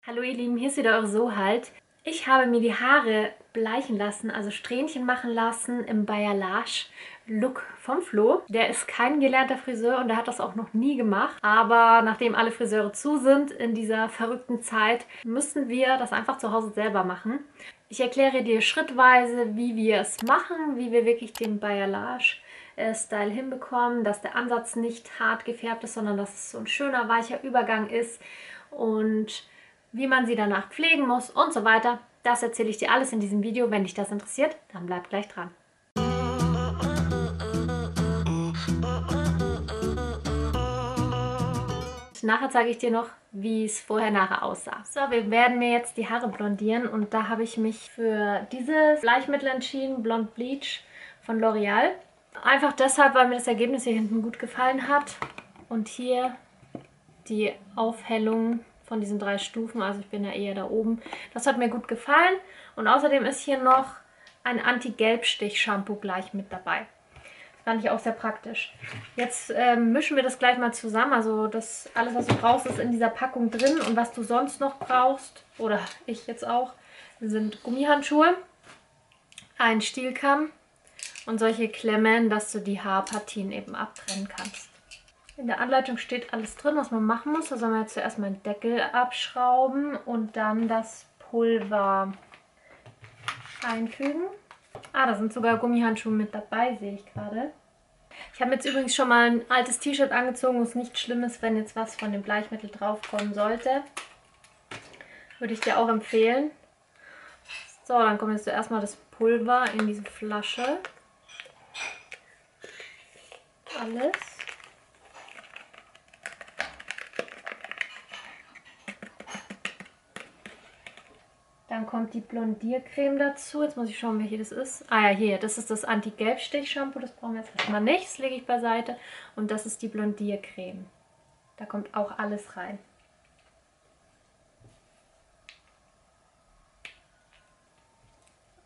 Hallo ihr Lieben, hier ist wieder eure Sohalt. Ich habe mir die Haare bleichen lassen, also Strähnchen machen lassen im Balayage Look vom Flo. Der ist kein gelernter Friseur und der hat das auch noch nie gemacht. Aber nachdem alle Friseure zu sind in dieser verrückten Zeit, müssen wir das einfach zu Hause selber machen. Ich erkläre dir schrittweise, wie wir es machen, wie wir wirklich den Balayage-Style hinbekommen, dass der Ansatz nicht hart gefärbt ist, sondern dass es so ein schöner, weicher Übergang ist und wie man sie danach pflegen muss und so weiter. Das erzähle ich dir alles in diesem Video. Wenn dich das interessiert, dann bleib gleich dran. Nachher zeige ich dir noch, wie es vorher-nachher aussah. So, wir werden mir jetzt die Haare blondieren und da habe ich mich für dieses Bleichmittel entschieden, Blond Bleach von L'Oreal. Einfach deshalb, weil mir das Ergebnis hier hinten gut gefallen hat und hier die Aufhellung von diesen 3 Stufen, also ich bin ja eher da oben. Das hat mir gut gefallen und außerdem ist hier noch ein Anti-Gelbstich-Shampoo gleich mit dabei. Das fand ich auch sehr praktisch. Jetzt mischen wir das gleich mal zusammen, also das alles, was du brauchst, ist in dieser Packung drin und was du sonst noch brauchst, oder ich jetzt auch, sind Gummihandschuhe, ein Stielkamm und solche Klemmen, dass du die Haarpartien eben abtrennen kannst. In der Anleitung steht alles drin, was man machen muss. Da sollen wir jetzt zuerst mal den Deckel abschrauben und dann das Pulver einfügen. Ah, da sind sogar Gummihandschuhe mit dabei, sehe ich gerade. Ich habe jetzt übrigens schon mal ein altes T-Shirt angezogen, wo es nicht schlimm ist, wenn jetzt was von dem Bleichmittel draufkommen sollte. Würde ich dir auch empfehlen. So, dann kommt jetzt zuerst mal das Pulver in diese Flasche. Alles. Dann kommt die Blondiercreme dazu. Jetzt muss ich schauen, welche das ist. Ah ja, hier, das ist das Anti-Gelbstich-Shampoo. Das brauchen wir jetzt erstmal nicht. Das lege ich beiseite. Und das ist die Blondiercreme. Da kommt auch alles rein.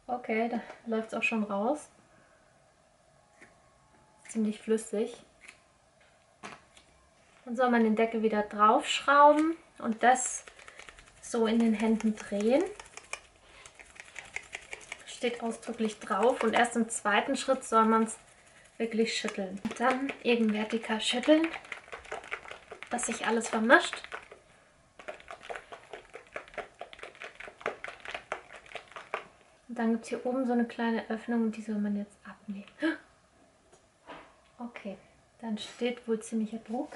Okay, da läuft es auch schon raus. Ziemlich flüssig. Dann soll man den Deckel wieder draufschrauben und das so in den Händen drehen. Steht ausdrücklich drauf und erst im zweiten Schritt soll man es wirklich schütteln. Und dann eben vertikal schütteln, dass sich alles vermischt. Und dann gibt es hier oben so eine kleine Öffnung und die soll man jetzt abnehmen. Okay, dann steht wohl ziemlicher Druck.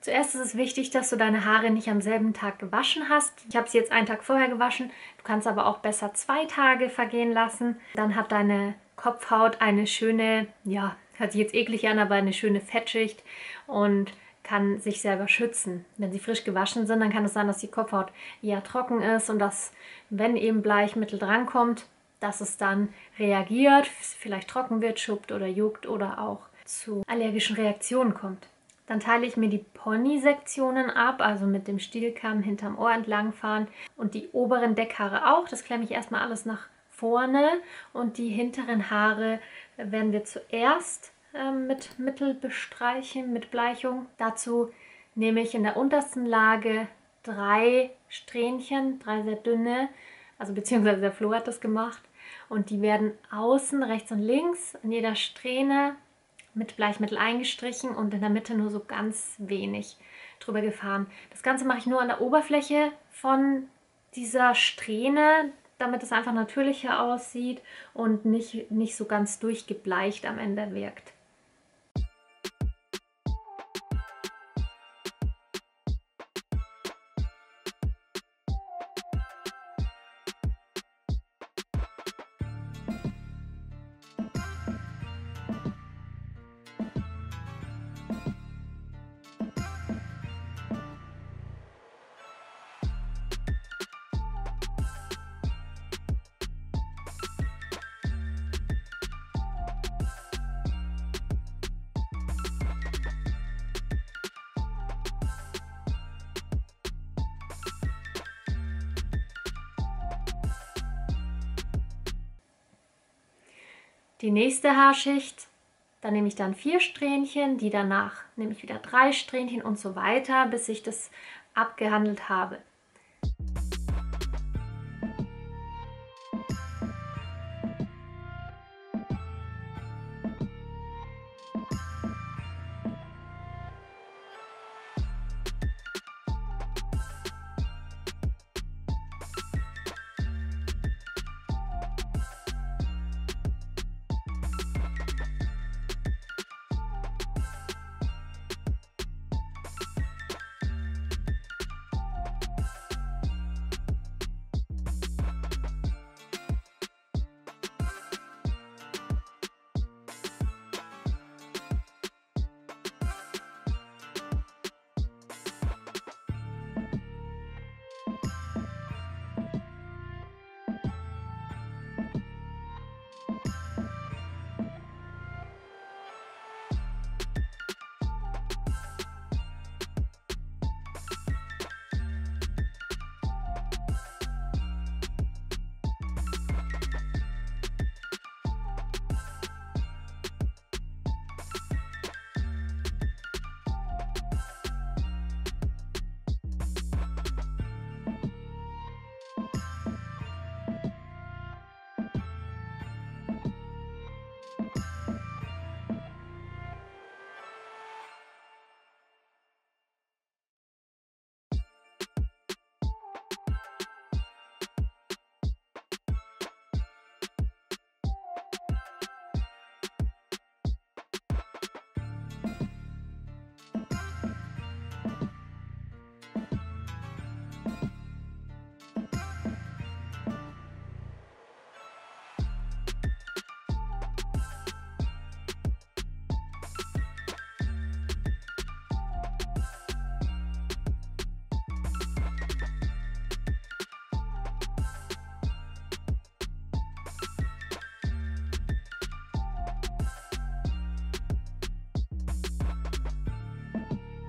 Zuerst ist es wichtig, dass du deine Haare nicht am selben Tag gewaschen hast. Ich habe sie jetzt einen Tag vorher gewaschen. Du kannst aber auch besser 2 Tage vergehen lassen. Dann hat deine Kopfhaut eine schöne, ja, hört sich jetzt eklig an, aber eine schöne Fettschicht und kann sich selber schützen. Wenn sie frisch gewaschen sind, dann kann es sein, dass die Kopfhaut eher trocken ist und dass, wenn eben Bleichmittel drankommt, dass es dann reagiert, vielleicht trocken wird, schuppt oder juckt oder auch zu allergischen Reaktionen kommt. Dann teile ich mir die Pony-Sektionen ab, also mit dem Stielkamm hinterm Ohr entlang fahren und die oberen Deckhaare auch. Das klemme ich erstmal alles nach vorne und die hinteren Haare werden wir zuerst mit Mittel bestreichen, mit Bleichung. Dazu nehme ich in der untersten Lage 3 Strähnchen, 3 sehr dünne, also beziehungsweise der Flo hat das gemacht. Und die werden außen, rechts und links, an jeder Strähne mit Bleichmittel eingestrichen und in der Mitte nur so ganz wenig drüber gefahren. Das Ganze mache ich nur an der Oberfläche von dieser Strähne, damit es einfach natürlicher aussieht und nicht so ganz durchgebleicht am Ende wirkt. Die nächste Haarschicht, da nehme ich dann 4 Strähnchen, die danach nehme ich wieder 3 Strähnchen und so weiter, bis ich das abgehandelt habe.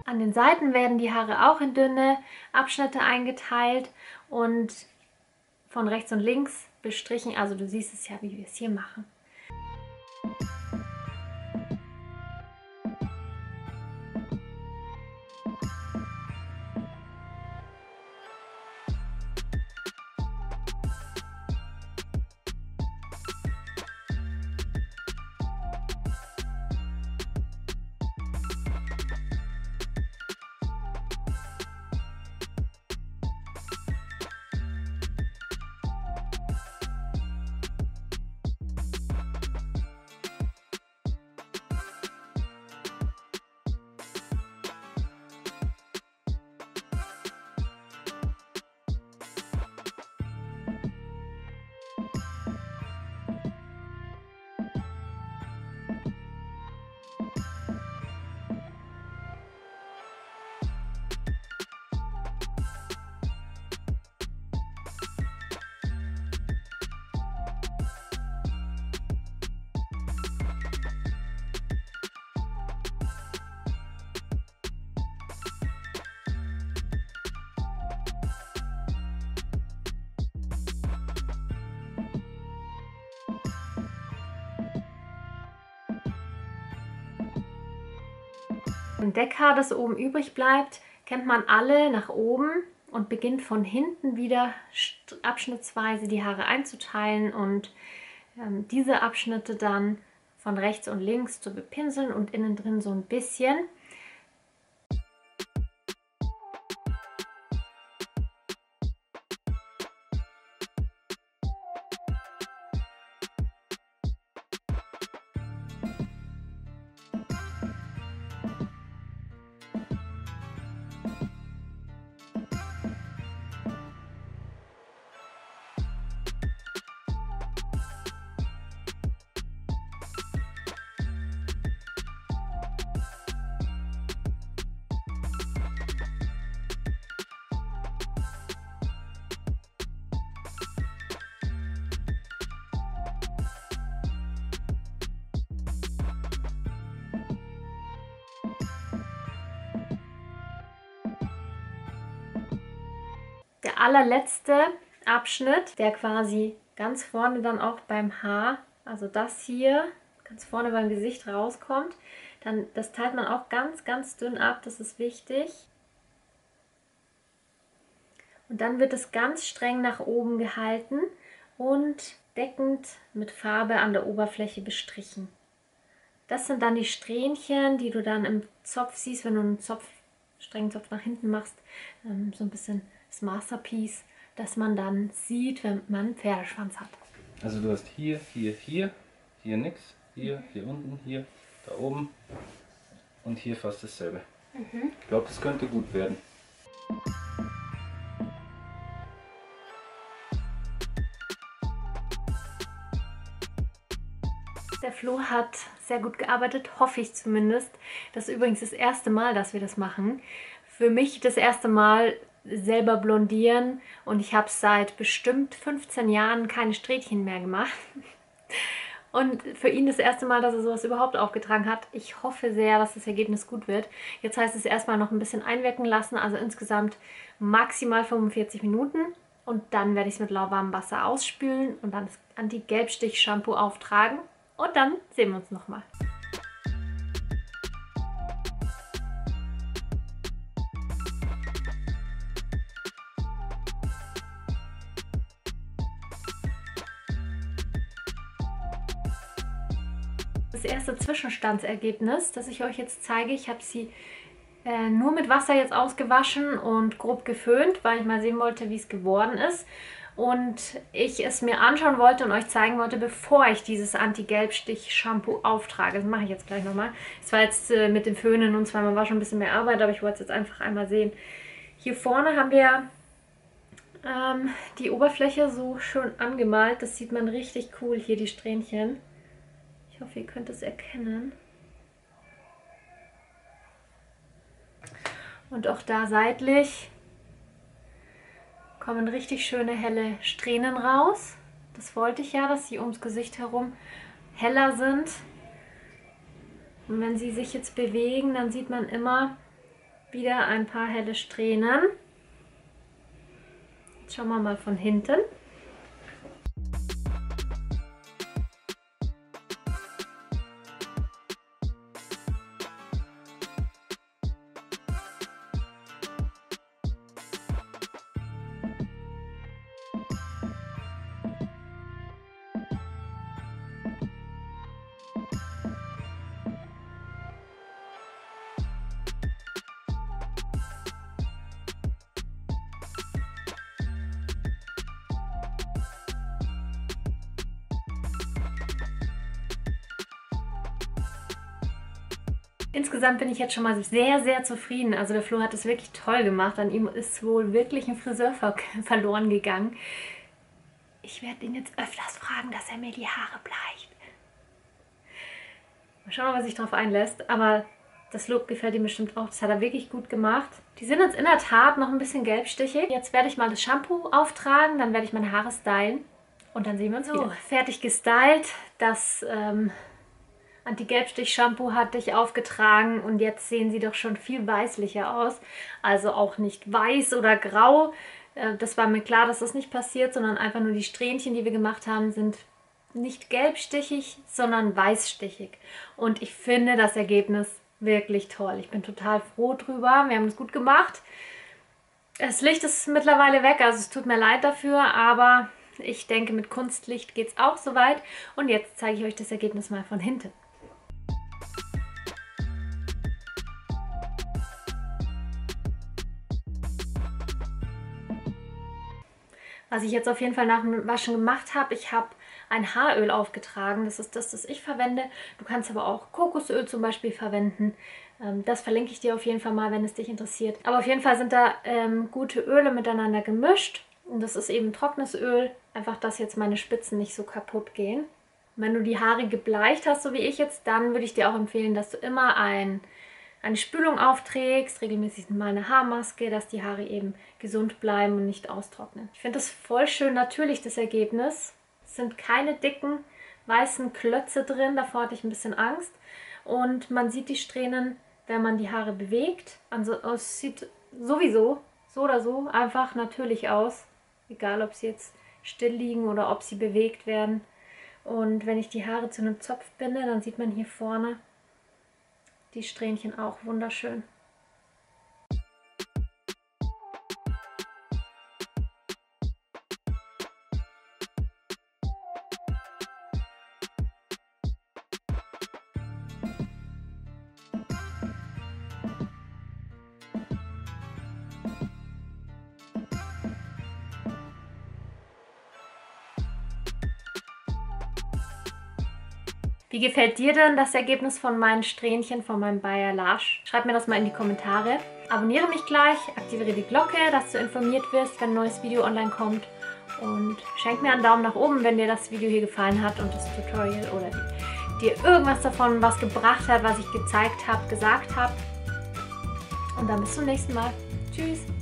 An den Seiten werden die Haare auch in dünne Abschnitte eingeteilt und von rechts und links bestrichen. Also du siehst es ja, wie wir es hier machen. Ein Deckhaar, das oben übrig bleibt, kennt man alle nach oben und beginnt von hinten wieder abschnittsweise die Haare einzuteilen und diese Abschnitte dann von rechts und links zu bepinseln und innen drin so ein bisschen. Der allerletzte Abschnitt, der quasi ganz vorne dann auch beim Haar, also das hier, ganz vorne beim Gesicht rauskommt, dann das teilt man auch ganz, ganz dünn ab, das ist wichtig. Und dann wird es ganz streng nach oben gehalten und deckend mit Farbe an der Oberfläche bestrichen. Das sind dann die Strähnchen, die du dann im Zopf siehst, wenn du einen strengen Zopf nach hinten machst, so ein bisschen das Masterpiece, das man dann sieht, wenn man einen Pferdeschwanz hat. Also du hast hier, hier, hier, hier nix, hier, hier unten, hier, da oben und hier fast dasselbe. Ich glaube, das könnte gut werden. Der Flo hat sehr gut gearbeitet, hoffe ich zumindest. Das ist übrigens das erste Mal, dass wir das machen. Für mich das erste Mal selber blondieren und ich habe seit bestimmt 15 Jahren keine Strähnchen mehr gemacht. Und für ihn das erste Mal, dass er sowas überhaupt aufgetragen hat. Ich hoffe sehr, dass das Ergebnis gut wird. Jetzt heißt es erstmal noch ein bisschen einwirken lassen, also insgesamt maximal 45 Minuten. Und dann werde ich es mit lauwarmem Wasser ausspülen und dann das Anti-Gelbstich-Shampoo auftragen. Und dann sehen wir uns nochmal. Das erste Zwischenstandsergebnis, das ich euch jetzt zeige, ich habe sie nur mit Wasser jetzt ausgewaschen und grob geföhnt, weil ich mal sehen wollte, wie es geworden ist. Und ich es mir anschauen wollte und euch zeigen wollte, bevor ich dieses Anti-Gelbstich-Shampoo auftrage. Das mache ich jetzt gleich nochmal. Es war jetzt mit dem Föhnen und zweimal war schon ein bisschen mehr Arbeit, aber ich wollte es jetzt einfach einmal sehen. Hier vorne haben wir die Oberfläche so schön angemalt. Das sieht man richtig cool hier, die Strähnchen. Ich hoffe, ihr könnt es erkennen. Und auch da seitlich kommen richtig schöne helle Strähnen raus. Das wollte ich ja, dass sie ums Gesicht herum heller sind. Und wenn sie sich jetzt bewegen, dann sieht man immer wieder ein paar helle Strähnen. Jetzt schauen wir mal von hinten. Insgesamt bin ich jetzt schon mal sehr, sehr zufrieden. Also der Flo hat es wirklich toll gemacht. An ihm ist wohl wirklich ein Friseur verloren gegangen. Ich werde ihn jetzt öfters fragen, dass er mir die Haare bleicht. Mal schauen, ob er sich darauf einlässt. Aber das Look gefällt ihm bestimmt auch. Das hat er wirklich gut gemacht. Die sind jetzt in der Tat noch ein bisschen gelbstichig. Jetzt werde ich mal das Shampoo auftragen. Dann werde ich meine Haare stylen. Und dann sehen wir uns wieder. Fertig gestylt. Das Anti-Gelbstich-Shampoo hatte ich aufgetragen und jetzt sehen sie doch schon viel weißlicher aus. Also auch nicht weiß oder grau. Das war mir klar, dass das nicht passiert, sondern einfach nur die Strähnchen, die wir gemacht haben, sind nicht gelbstichig, sondern weißstichig. Und ich finde das Ergebnis wirklich toll. Ich bin total froh drüber. Wir haben es gut gemacht. Das Licht ist mittlerweile weg, also es tut mir leid dafür, aber ich denke, mit Kunstlicht geht es auch soweit. Und jetzt zeige ich euch das Ergebnis mal von hinten. Was ich jetzt auf jeden Fall nach dem Waschen gemacht habe, ich habe ein Haaröl aufgetragen. Das ist das ich verwende. Du kannst aber auch Kokosöl zum Beispiel verwenden. Das verlinke ich dir auf jeden Fall mal, wenn es dich interessiert. Aber auf jeden Fall sind da gute Öle miteinander gemischt. Und das ist eben trockenes Öl. Einfach, dass jetzt meine Spitzen nicht so kaputt gehen. Wenn du die Haare gebleicht hast, so wie ich jetzt, dann würde ich dir auch empfehlen, dass du immer eine Spülung aufträgst, regelmäßig mal eine Haarmaske, dass die Haare eben gesund bleiben und nicht austrocknen. Ich finde das voll schön natürlich, das Ergebnis. Es sind keine dicken, weißen Klötze drin, davor hatte ich ein bisschen Angst. Und man sieht die Strähnen, wenn man die Haare bewegt. Also es sieht sowieso, so oder so, einfach natürlich aus. Egal, ob sie jetzt still liegen oder ob sie bewegt werden. Und wenn ich die Haare zu einem Zopf binde, dann sieht man hier vorne die Strähnchen auch wunderschön. Wie gefällt dir denn das Ergebnis von meinen Strähnchen, von meinem Balayage? Schreib mir das mal in die Kommentare. Abonniere mich gleich, aktiviere die Glocke, dass du informiert wirst, wenn ein neues Video online kommt. Und schenk mir einen Daumen nach oben, wenn dir das Video hier gefallen hat und das Tutorial oder dir irgendwas davon was gebracht hat, was ich gezeigt habe, gesagt habe. Und dann bis zum nächsten Mal. Tschüss!